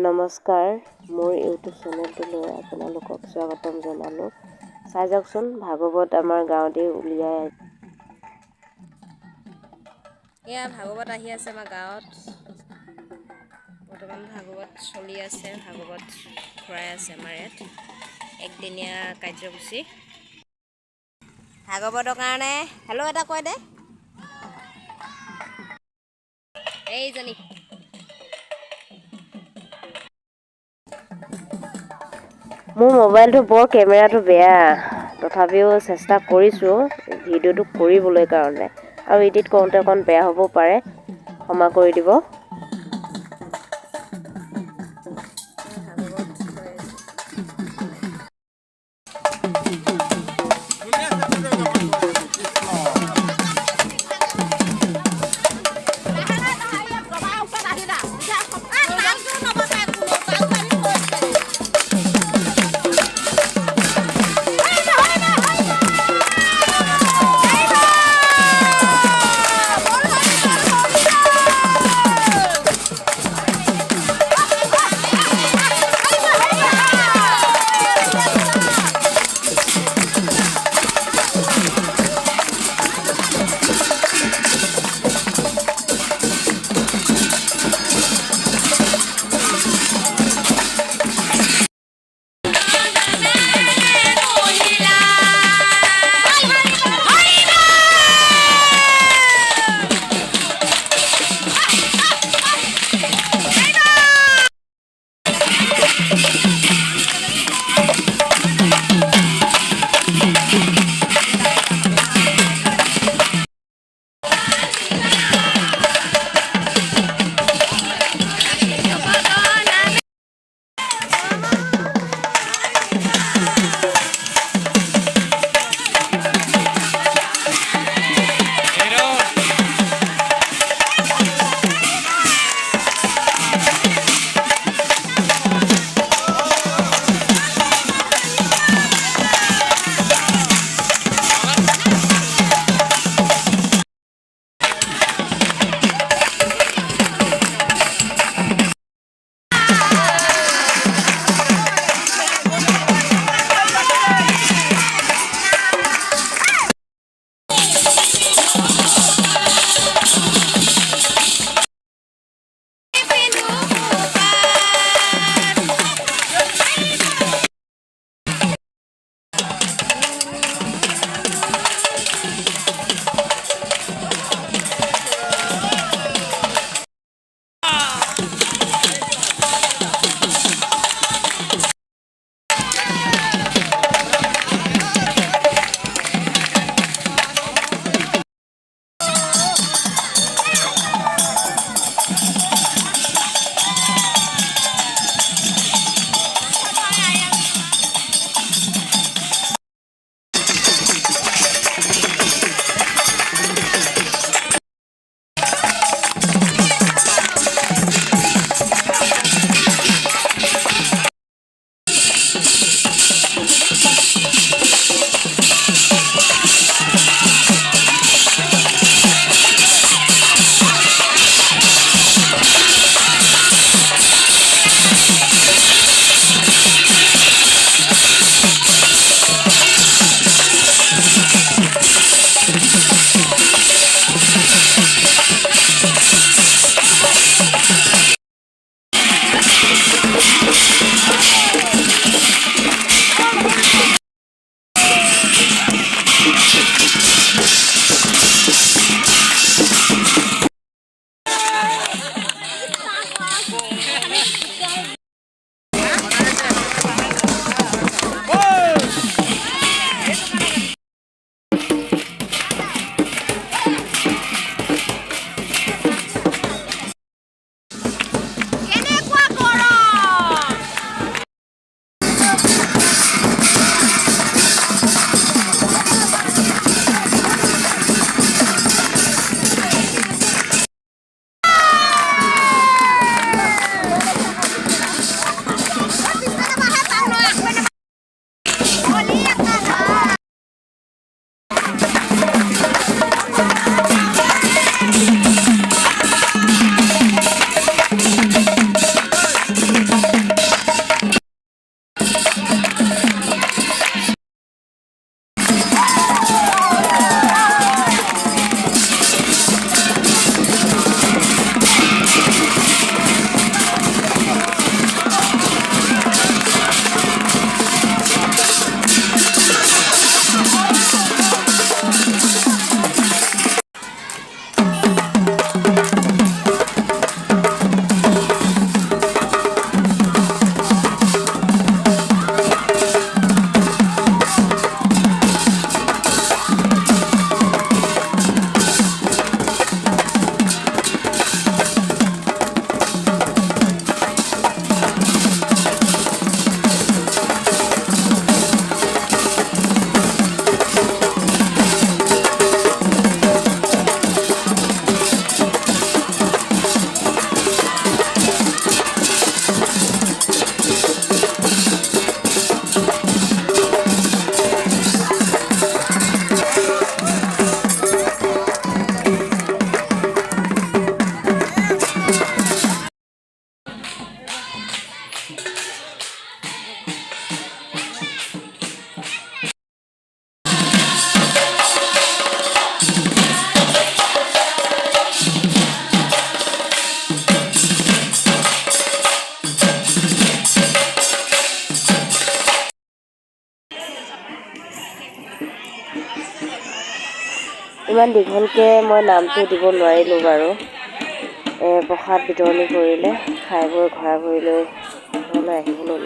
নমস্কাৰ, মোৰ ইউটিউব চেনেলটোলৈ আপোনালোকক স্বাগতম জনালোঁ। চাই যাওকচোন, ভাগৱত আমাৰ গাঁৱতেই উলিয়াই। এয়া ভাগৱত আহি আছে আমাৰ গাঁৱত। বৰ্তমান ভাগৱত চলি আছে, ভাগৱত ঘূৰাই আছে আমাৰ ইয়াত। একদিনীয়া কাৰ্যসূচী ভাগৱতৰ কাৰণে। হেল্ল' এটা কয় দে এইজনী। মোৰ মোবাইলটো বৰ কেমেৰাটো বেয়া, তথাপিও চেষ্টা কৰিছোঁ ভিডিঅ'টো কৰিবলৈ কাৰণে, আৰু এডিট কৰোঁতে অকণ বেয়া হ'ব পাৰে, ক্ষমা কৰি দিব। ইমান দীঘলকৈ মই নামটো দিব নোৱাৰিলোঁ বাৰু। প্ৰসাদ বিতৰণি কৰিলে, খাই বৈ ঘৰা ঘৰিলৈ ঘৰলৈ আহিবলৈ